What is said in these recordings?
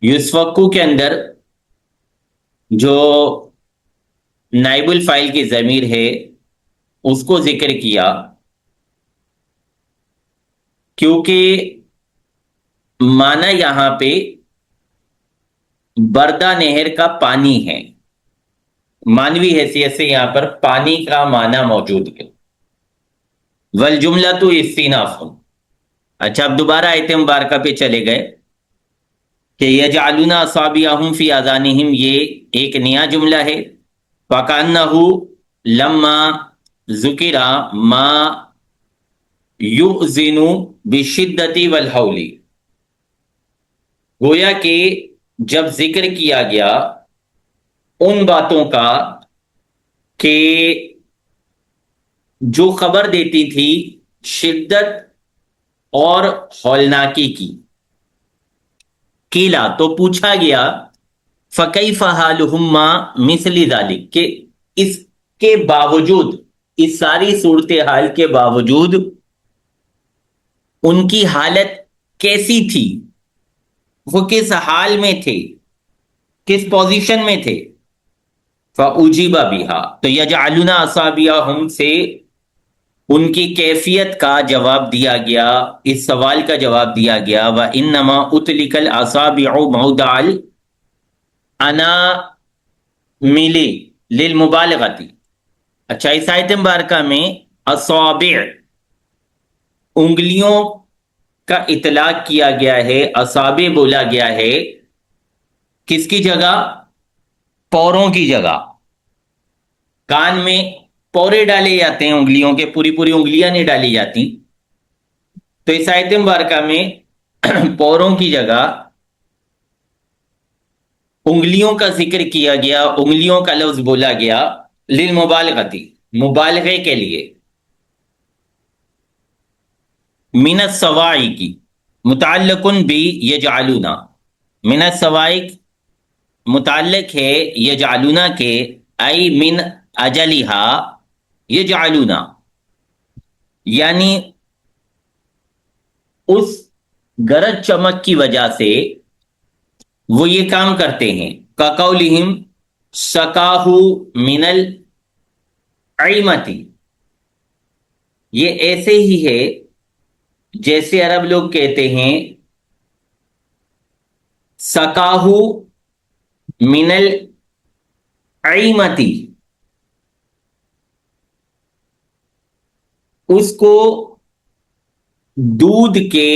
یسفکو کے اندر جو نائب الفاعل کی ضمیر ہے اس کو ذکر کیا، کیونکہ معنی یہاں پہ بردہ نہر کا پانی ہے، مانوی حیثیت سے یہاں پر پانی کا معنی موجود ہے۔ والجملۃ استئناف۔ اچھا، اب دوبارہ آیت مبارکہ پہ چلے گئے کہ یجعلون اصابعہم فی اذانہم، یہ ایک نیا جملہ ہے۔ وَكَأَنَّهُ لَمَّا ذُكِرَ مَا يُؤْذِنُ بِالشِّدَّةِ وَالْحَوْلِ، گویا کہ جب ذکر کیا گیا ان باتوں کا کہ جو خبر دیتی تھی شدت اور ہولناکی کی، قیلا تو پوچھا گیا فَكَيْفَ حَالُهُمْ مَا مِثْلِ ذَلِكَ، کہ اس کے باوجود، اس ساری صورتحال کے باوجود ان کی حالت کیسی تھی، وہ کس حال میں تھے، کس پوزیشن میں تھے۔ فَأُجِيبَ بِهَا، تو یجعلون اصابعہم سے ان کی کیفیت کا جواب دیا گیا، اس سوال کا جواب دیا گیا۔ وَإِنَّمَا أُطْلِقَ الْأَصَابِعُ مَوْضَعَ الْأَنَامِلِ لِلْمُبَالَغَةِ۔ اچھا، اس آیت مبارکہ میں اصابع، انگلیوں کا اطلاق کیا گیا ہے، اصابع بولا گیا ہے، کس کی جگہ؟ پوروں کی جگہ۔ کان میں پورے ڈالے جاتے ہیں انگلیوں کے، پوری پوری انگلیاں نہیں ڈالی جاتی، تو اس آیت مبارکہ میں پوروں کی جگہ انگلیوں کا ذکر کیا گیا، انگلیوں کا لفظ بولا گیا، للمبالغتی، مبالغے کے لیے۔ من السوائق کی متعلق بھی یجعلون، من السوائق متعلق ہے یجعلون کے، ای من اجلہا یجعلون، یعنی اس گرج چمک کی وجہ سے وہ یہ کام کرتے ہیں۔ کقولہم سقاہ من العیمتی، یہ ایسے ہی ہے جیسے عرب لوگ کہتے ہیں سقاہ من العیمتی، اس کو دودھ کے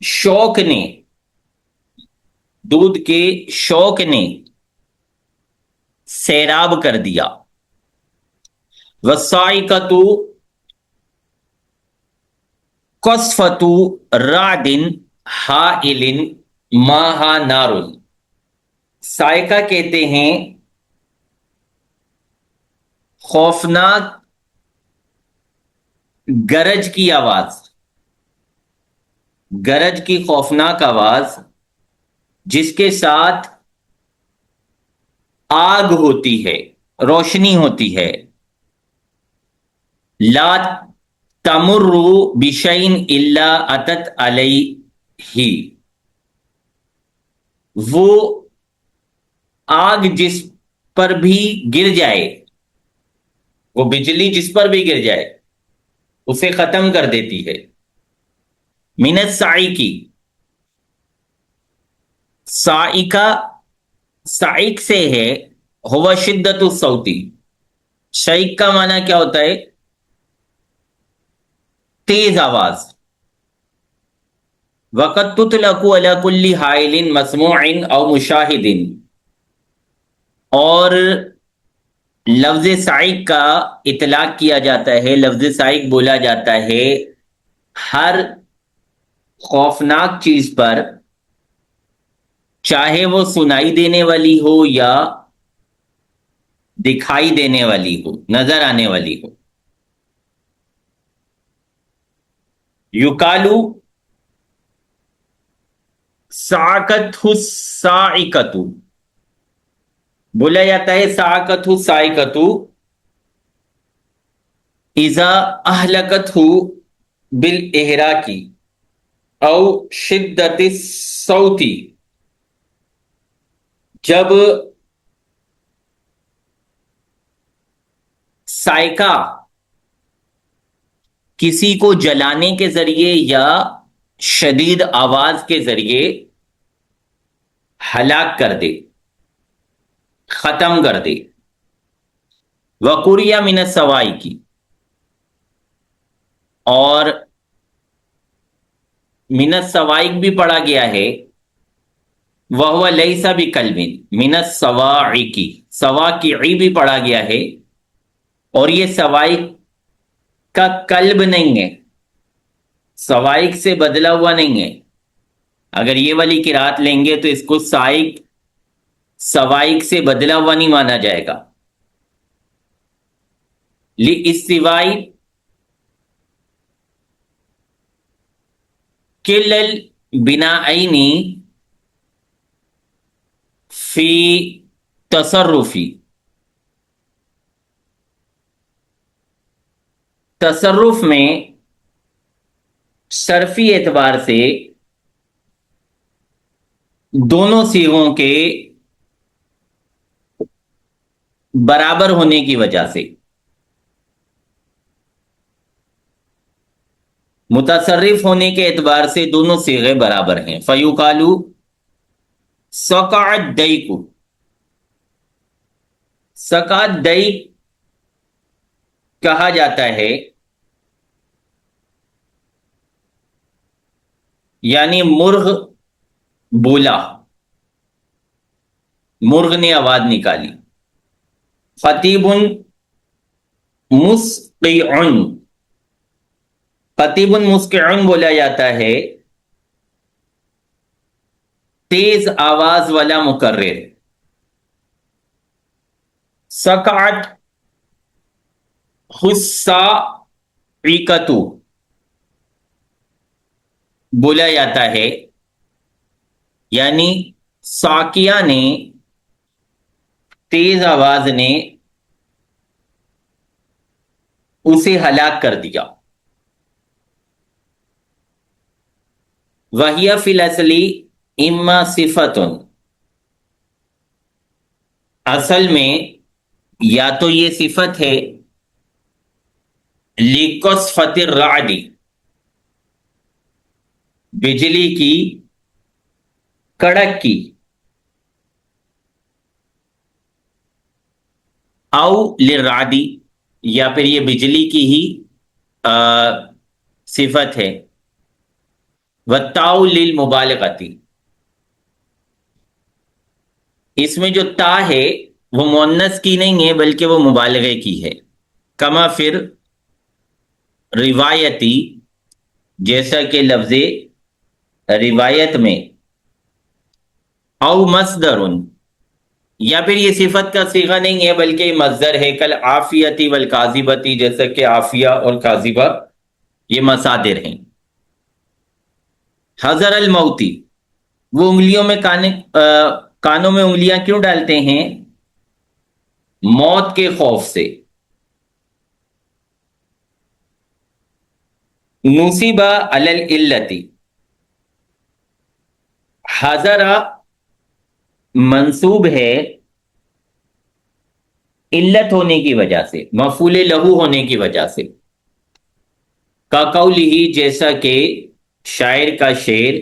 شوق نے، دودھ کے شوق نے سیراب کر دیا۔ والصاعقۃ قصفۃ رعد حائل ماہا نار، صاعقہ کہتے ہیں خوفناک گرج کی آواز، گرج کی خوفناک آواز جس کے ساتھ آگ ہوتی ہے، روشنی ہوتی ہے۔ لا تمر بشیء الا اتت علیہ، وہ آگ جس پر بھی گر جائے، وہ بجلی جس پر بھی گر جائے اسے ختم کر دیتی ہے۔ من الصاعق، صاعقہ صاعق سے ہے، ہوا شدت الصوتی، شیق کا معنی کیا ہوتا ہے؟ تیز آواز۔ وقد تطلق علی کل حائل مسموع او مشاہد، اور لفظ صاعق کا اطلاق کیا جاتا ہے، لفظ صاعق بولا جاتا ہے ہر خوفناک چیز پر، چاہے وہ سنائی دینے والی ہو یا دکھائی دینے والی ہو، نظر آنے والی ہو۔ یقالو صعقتہ الصاعقۃ، بولا جاتا ہے صعقتہ الصاعقۃ اذا اہلکتہ بالاحراق او شدت الصوت جب سائکا کسی کو جلانے کے ذریعے یا شدید آواز کے ذریعے ہلاک کر دے، ختم کر دے، وقوریہ من السوائی کی، اور من السوائق بھی پڑھا گیا ہے، وہو لیس بکلب، من السواعق، سواقعی بھی پڑھا گیا ہے، اور یہ سوائق کا کلب نہیں ہے، سوائق سے بدلا ہوا نہیں ہے۔ اگر یہ والی قرات لیں گے تو اس کو سائق سوائق سے بدلا ہوا نہیں مانا جائے گا۔ لِاِسْتِوَاءِ کِلَّ الْبِنَائِنِ فی تصرفی، تصرف میں صرفی اعتبار سے دونوں صیغوں کے برابر ہونے کی وجہ سے، متصرف ہونے کے اعتبار سے دونوں صیغے برابر ہیں۔ فَيُقَالُ سَقَعَ الدَّيْقُ، سقع الدَّيْق کہا جاتا ہے، یعنی مرغ بولا، مرغ نے آواز نکالی۔ خطیب مسقع، خطیب مسقع بولا جاتا ہے تیز آواز والا مقرر۔ سقعت الصاعقۃ بولا جاتا ہے، یعنی ساقیہ نے، تیز آواز نے اسے ہلاک کر دیا۔ وَهِيَ فِي الْأَصْلِ إِمَّا صِفَةٌ، اصل میں یا تو یہ صفت ہے لِقَصْفَةِ الرَّعْدِ، بجلی کی کڑک کی، او للرعد، یا پھر یہ بجلی کی ہی صفت ہے، والتاء للمبالغۃ، اس میں جو تا ہے وہ مؤنث کی نہیں ہے بلکہ وہ مبالغے کی ہے۔ کما پھر روایتی، جیسا کہ لفظ روایت میں، او مصدر، یا پھر یہ صفت کا صیغہ نہیں ہے بلکہ یہ مصدر ہے، کل عافیتی والکاذبتی، جیسا کہ عافیہ اور کاذبہ یہ مصادر ہیں۔ حذر الموتی، وہ انگلیوں میں کانوں میں انگلیاں کیوں ڈالتے ہیں؟ موت کے خوف سے۔ نصب علی العلت، حذر منصوب ہے علت ہونے کی وجہ سے، مفعول لہو ہونے کی وجہ سے، کا قولہ، جیسا کہ شاعر کا شعر،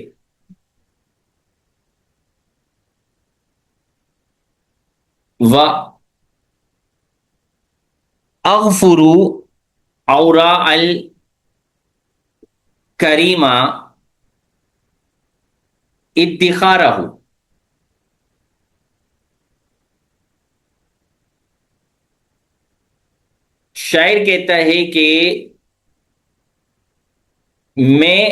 و اغفر اوراء الکریم ادخارہ، شاعر کہتا ہے کہ میں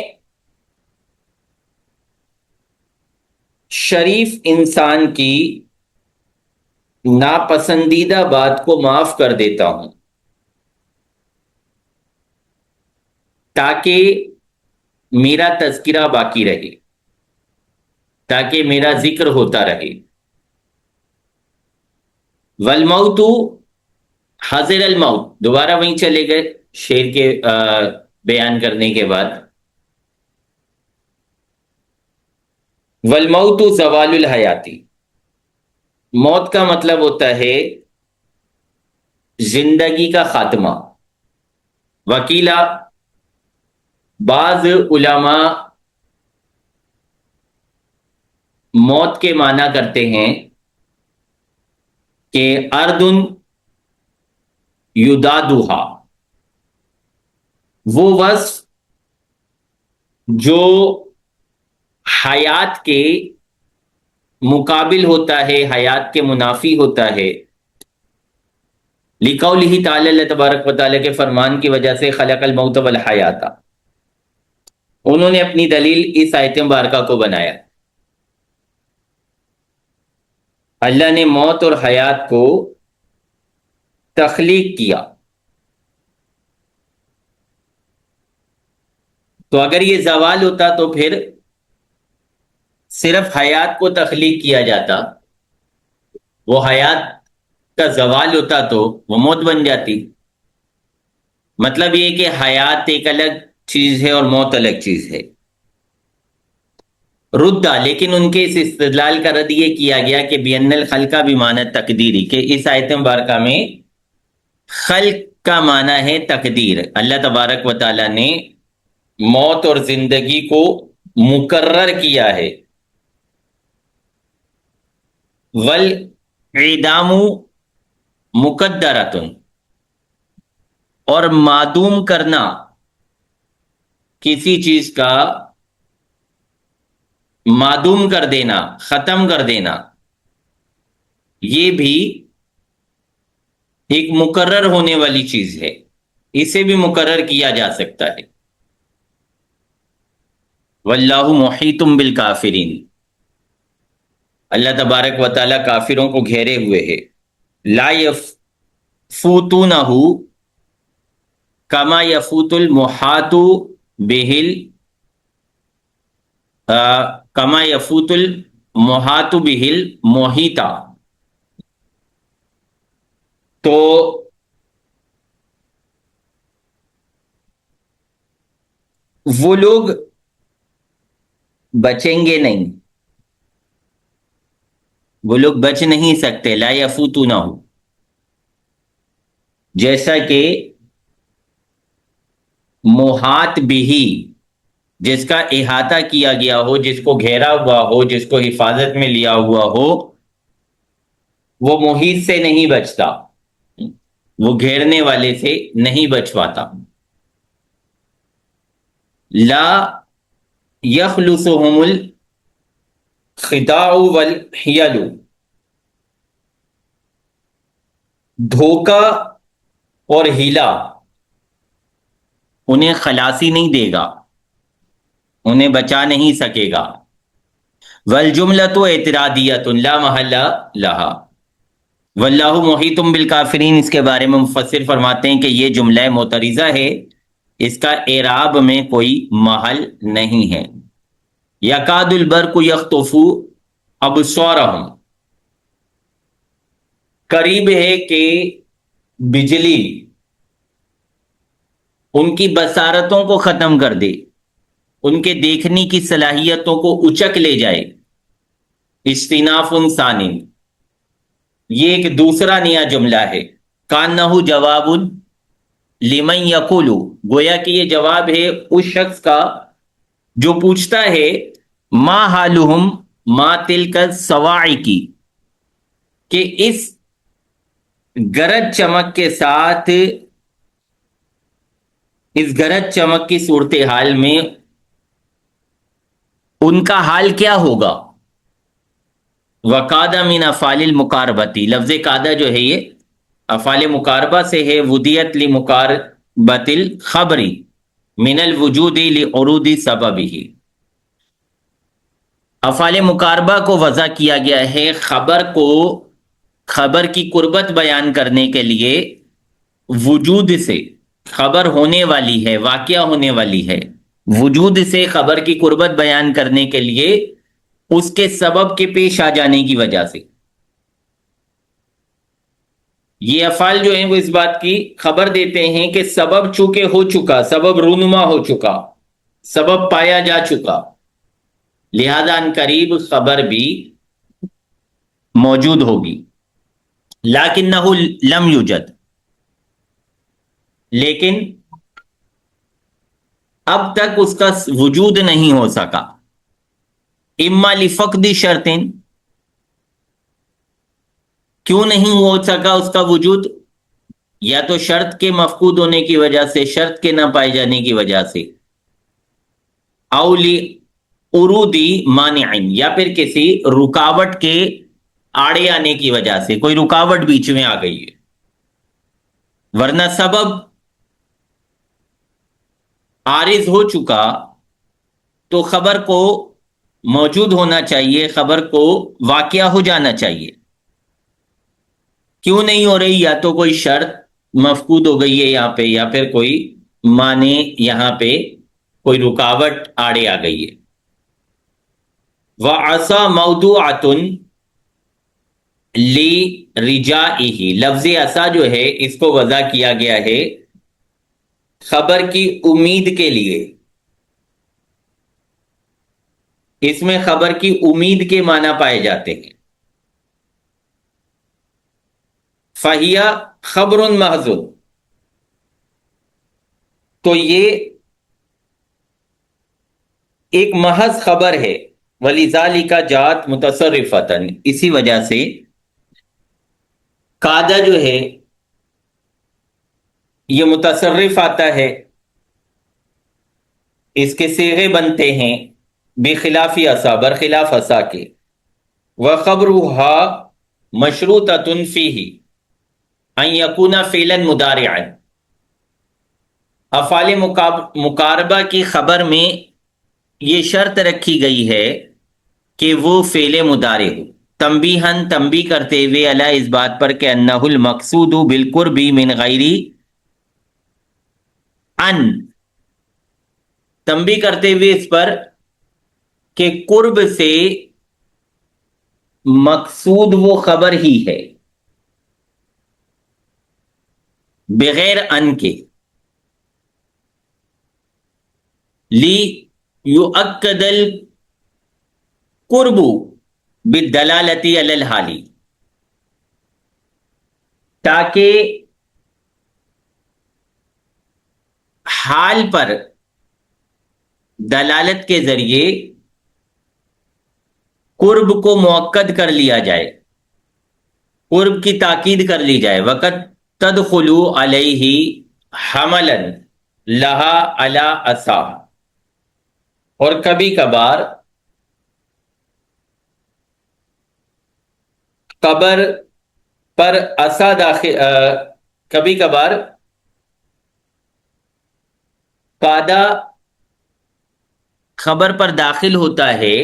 شریف انسان کی ناپسندیدہ بات کو معاف کر دیتا ہوں تاکہ میرا تذکرہ باقی رہے، تاکہ میرا ذکر ہوتا رہے۔ والموت، حاضر الموت، دوبارہ وہیں چلے گئے شعر کے بیان کرنے کے بعد۔ والموت زوال الحیاتی، موت کا مطلب ہوتا ہے زندگی کا خاتمہ. وکیلا بعض علماء موت کے معنی کرتے ہیں کہ اردن یدادوہا، وہ وصف جو حیات کے مقابل ہوتا ہے، حیات کے منافی ہوتا ہے. لقولہ تعالی، اللہ تبارک و تعالیٰ کے فرمان کی وجہ سے خلق الموت والحیات، انہوں نے اپنی دلیل اس آیت مبارکہ کو بنایا. اللہ نے موت اور حیات کو تخلیق کیا. تو اگر یہ زوال ہوتا تو پھر صرف حیات کو تخلیق کیا جاتا، وہ حیات کا زوال ہوتا تو وہ موت بن جاتی. مطلب یہ کہ حیات ایک الگ چیز ہے اور موت الگ چیز ہے. ردہ، لیکن ان کے اس استدلال کا رد یہ کیا گیا کہ بین الخلق بمعنی تقدیری، کہ اس آیت مبارکہ میں خلق کا معنی ہے تقدیر. اللہ تبارک و تعالیٰ نے موت اور زندگی کو مقرر کیا ہے. والعدام مقدرۃ، اور معدوم کرنا کسی چیز کا، معدوم کر دینا، ختم کر دینا، یہ بھی ایک مقرر ہونے والی چیز ہے. اسے بھی مقرر کیا جا سکتا ہے. واللہ محیط بالکافرین، اللہ تبارک و تعالیٰ کافروں کو گھیرے ہوئے ہے. لا یفوتونہ کما یفوت المحاط بہل، کما یفوت المحاط بہل محیطہ. تو وہ لوگ بچیں گے نہیں، وہ لوگ بچ نہیں سکتے. لا یفوتونہ، جیسا کہ محاط بہی، جس کا احاطہ کیا گیا ہو، جس کو گھیرا ہوا ہو، جس کو حفاظت میں لیا ہوا ہو، وہ محیط سے نہیں بچتا، وہ گھیرنے والے سے نہیں بچ پاتا. لا یخلصہم الخداع والحیل، دھوکہ اور ہیلا انہیں خلاصی نہیں دے گا، انہیں بچا نہیں سکے گا. والجملۃ اعتراضیۃ لا محل لہا، واللہ محیط بالکافرین، اس کے بارے میں مفسر فرماتے ہیں کہ یہ جملہ معترضہ ہے، اس کا اعراب میں کوئی محل نہیں ہے. یکاد البرق یخطف ابصارہم، قریب ہے کہ بجلی ان کی بصارتوں کو ختم کر دے، ان کے دیکھنے کی صلاحیتوں کو اچک لے جائے. استناف ثانی، یہ ایک دوسرا نیا جملہ ہے. کانہ جواب لمن یقول، گویا کہ یہ جواب ہے اس شخص کا جو پوچھتا ہے ما حالہم ما تلک الصواعق، کہ اس گرج چمک کے ساتھ، اس گرج چمک کی صورتحال میں ان کا حال کیا ہوگا. وقادہ من افعال المقاربتی، لفظ قادہ جو ہے یہ افعال مقاربہ سے ہے. ودیت لمقاربت الخبری من الوجود لعروض سببہ، افعال مقاربہ کو وضع کیا گیا ہے خبر کو، خبر کی قربت بیان کرنے کے لیے، وجود سے، خبر ہونے والی ہے، واقعہ ہونے والی ہے، وجود سے خبر کی قربت بیان کرنے کے لیے اس کے سبب کے پیش آ جانے کی وجہ سے. یہ افعال جو ہیں وہ اس بات کی خبر دیتے ہیں کہ سبب چونکہ ہو چکا، سبب رونما ہو چکا، سبب پایا جا چکا، لہذا ان قریب خبر بھی موجود ہوگی. لکنہ لم یوجد، لیکن اب تک اس کا وجود نہیں ہو سکا. اما لفقد شرط، کیوں نہیں ہو سکا اس کا وجود؟ یا تو شرط کے مفقود ہونے کی وجہ سے، شرط کے نہ پائے جانے کی وجہ سے، او لعروض مانع، یا پھر کسی رکاوٹ کے آڑے آنے کی وجہ سے، کوئی رکاوٹ بیچ میں آ گئی ہے. ورنہ سبب عارض ہو چکا تو خبر کو موجود ہونا چاہیے، خبر کو واقعہ ہو جانا چاہیے. کیوں نہیں ہو رہی؟ یا تو کوئی شرط مفقود ہو گئی ہے یہاں پہ، یا پھر کوئی معنی یہاں پہ کوئی رکاوٹ آڑے آ گئی ہے. وَعَصَى مَوْضُوعَةٌ لِرِجَائِهِ، لفظ عصا جو ہے اس کو وضع کیا گیا ہے خبر کی امید کے لیے. اس میں خبر کی امید کے معنی پائے جاتے ہیں. فَهِيَ خبر محض، تو یہ ایک محض خبر ہے. وَلِذَالِكَ جَاءَتْ مُتَصَرِّفَةً، اسی وجہ سے قاعدہ جو ہے یہ متصرف آتا ہے، اس کے صیغے بنتے ہیں بخلاف عصا، برخلاف عصا کے. وَخَبْرُهَا مَشْرُوطَةٌ فِيهِ أَن يَكُونَ فِعْلًا مُضَارِعًا، افعال مقاربہ کی خبر میں یہ شرط رکھی گئی ہے کہ وہ فعل مضارع ہو. تنبیہاً، تنبیہ کرتے ہوئے، علی اس بات پر کہ انہ المقصود بالقرب من غیر ان، تنبیہ کرتے ہوئے اس پر کہ قرب سے مقصود وہ خبر ہی ہے بغیر ان کے. لی یؤکد القرب بالدلالۃ علی الحال، تاکہ حال پر دلالت کے ذریعے قرب کو مؤکد کر لیا جائے، قرب کی تاکید کر لی جائے. وقت تدخل علیہ حملا لہا علی عصا، اور کبھی کبھار خبر پر عصا داخل، کبھی کبھار قاعدہ خبر پر داخل ہوتا ہے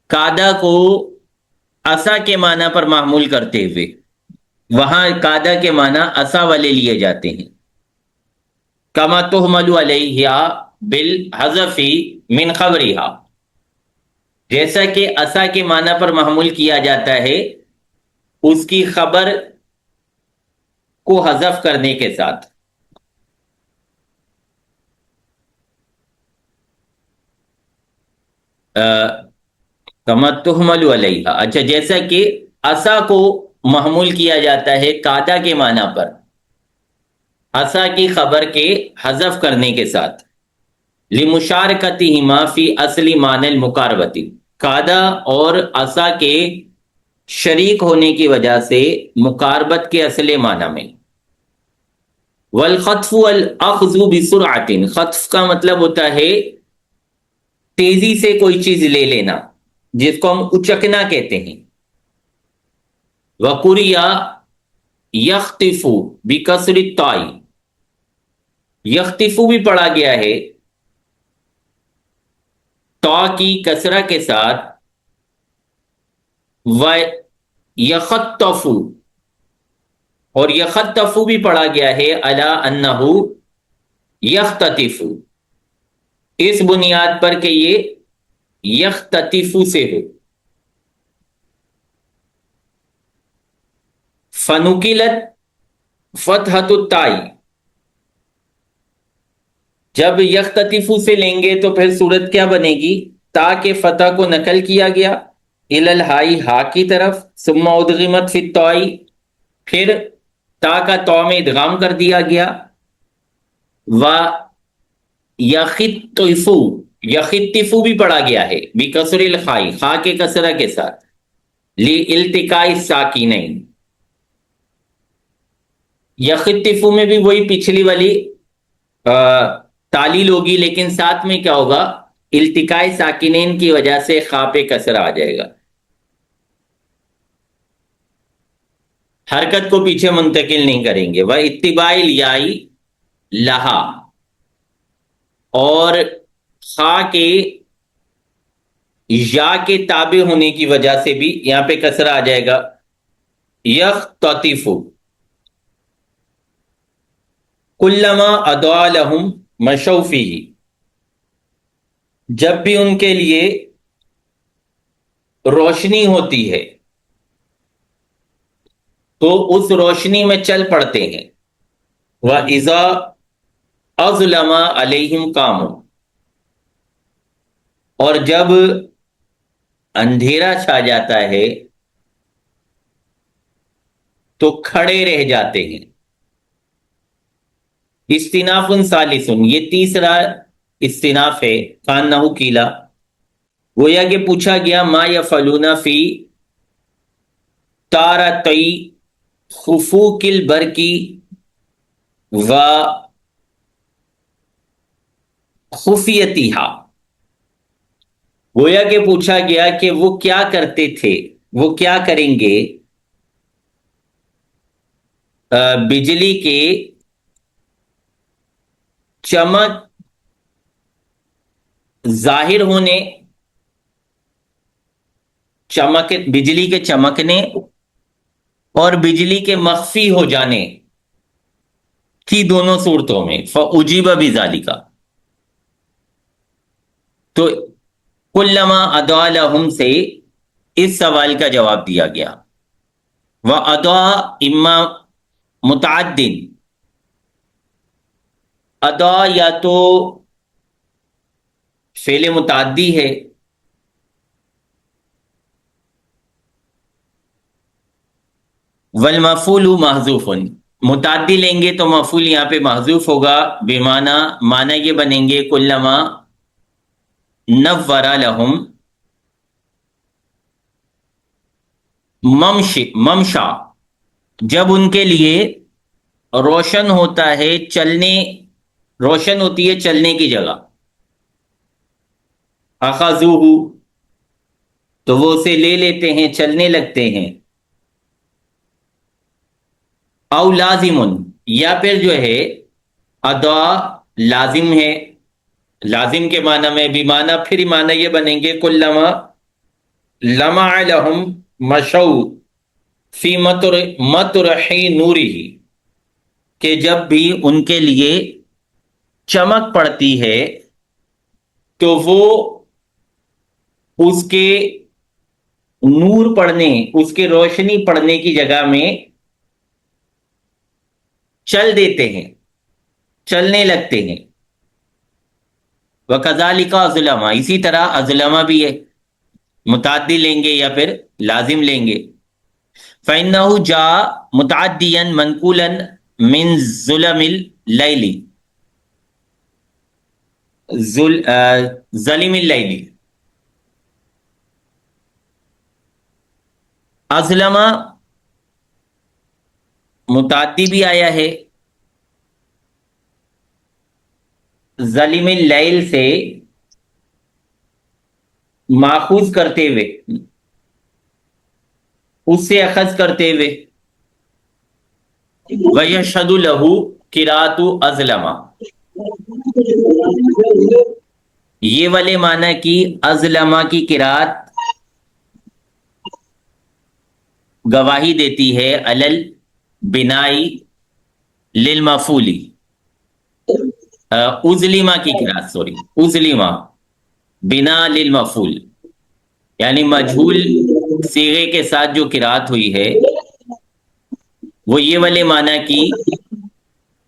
قاعدہ کو عصا کے معنی پر معمول کرتے ہوئے. وہاں قاعدہ کے معنی عصا والے لیے جاتے ہیں. کما تحمل علیہ بالحذف من خبرہا، جیسا کہ عصا کے معنی پر محمول کیا جاتا ہے اس کی خبر کو حذف کرنے کے ساتھ. کما تحمل علیہ، اچھا، جیسا کہ عصا کو محمول کیا جاتا ہے قاعدہ کے معنی پر عصا کی خبر کے حذف کرنے کے ساتھ. لمشارکتہما فی اصل معنی المقاربۃ، قاعدہ اور عصا کے شریک ہونے کی وجہ سے مقاربت کے اصل معنی میں. والخطف والاخذ بسرعۃ، خطف کا مطلب ہوتا ہے تیزی سے کوئی چیز لے لینا، جس کو ہم اچکنا کہتے ہیں. وقریا یخطف بکسر الطاء، یخطف بھی پڑھا گیا ہے تا کی کسرہ کے ساتھ. و یخطف، اور یخطف بھی پڑھا گیا ہے علی انہ یختطف، اس بنیاد پر کہ یہ یختطف سے ہو. فنقلت فتحۃ الطاء، جب یختطف سے لیں گے تو پھر صورت کیا بنے گی؟ تا کے فتح کو نقل کیا گیا الی الہائی ہا کی طرف، ثم ادغمت فی الطائی پھر تا کا تو میں ادغام کر دیا گیا، و یخطفو یخطفو بھی پڑھا گیا ہے بکسر الخائی خا کے کسرہ کے ساتھ، لی التقاء الساکینین، یخطفو میں بھی وہی پچھلی والی تعلیل ہوگی، لیکن ساتھ میں کیا ہوگا، التقاء ساکنین کی وجہ سے خا پہ کسر آ جائے گا، حرکت کو پیچھے منتقل نہیں کریں گے، وہ اتباع الیائی لہا، اور خا کے یا کے تابع ہونے کی وجہ سے بھی یہاں پہ کسر آ جائے گا، یختطفو، کلما اضاء لہم مشوا فیہ، جب بھی ان کے لیے روشنی ہوتی ہے تو اس روشنی میں چل پڑتے ہیں، وَإِذَا أَظْلَمَ عَلَيْهِمْ قَامُوا، اور جب اندھیرا چھا جاتا ہے تو کھڑے رہ جاتے ہیں، استناف ثالث، یہ تیسرا استناف ہے، کانہ کیلا، گویا کہ پوچھا گیا، ما یفعلون فی تارتی خفوق البرقی و خفیتہا، گویا کہ پوچھا گیا کہ وہ کیا کرتے تھے، وہ کیا کریں گے بجلی کے چمک ظاہر ہونے، چمک بجلی کے چمکنے اور بجلی کے مخفی ہو جانے کی دونوں صورتوں میں، فَأُجِيبَ بِذَلِكَ، تو کلما اضاء لہم سے اس سوال کا جواب دیا گیا، وَأَضَاءَ اما متعدن، ادا یا تو فعل متعدی ہے، والمفعول محذوف، متعدی لیں گے تو مفعول یہاں پہ محذوف ہوگا، بمعنی معنی یہ بنیں گے کلما نور لہم ممشا، جب ان کے لیے روشن ہوتا ہے چلنے، روشن ہوتی ہے چلنے کی جگہ، اخذوہ، تو وہ اسے لے لیتے ہیں، چلنے لگتے ہیں، او لازم، یا پھر جو ہے ادا لازم ہے، لازم کے معنی میں بھی معنی پھر معنی یہ بنیں گے کلما لمع لہم مشو فی مطرح نورہ، کہ جب بھی ان کے لیے چمک پڑتی ہے تو وہ اس کے نور پڑنے، اس کے روشنی پڑنے کی جگہ میں چل دیتے ہیں، چلنے لگتے ہیں، وَكَذَلِكَ أَظْلَمَ، اسی طرح اظلمہ بھی ہے، متعدی لیں گے یا پھر لازم لیں گے، فَإِنَّهُ جَاءَ مُتَعَدِّيًا مَنْقُولًا مِنْ ظُلَمِ اللَّيْلِ، ظلم اللیل، اظلمہ متعدی بھی آیا ہے، ظلم اللیل سے ماخوذ کرتے ہوئے، اس سے اخذ کرتے ہوئے، وَيَشْهَدُ لَهُ قِرَأَةُ أَظْلَمَ، یہ والے معنی کی ازلمہ کی قرات گواہی دیتی ہے، علل بنائی للمفعولی، ازلمہ کی قرات، سوری ازلمہ بنا للمفعول، یعنی مجہول صیغے کے ساتھ جو قرات ہوئی ہے وہ یہ والے معنی کی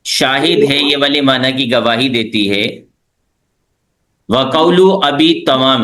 شاہد ہے، یہ والے معنی کی گواہی دیتی ہے، وقول ابی تمام،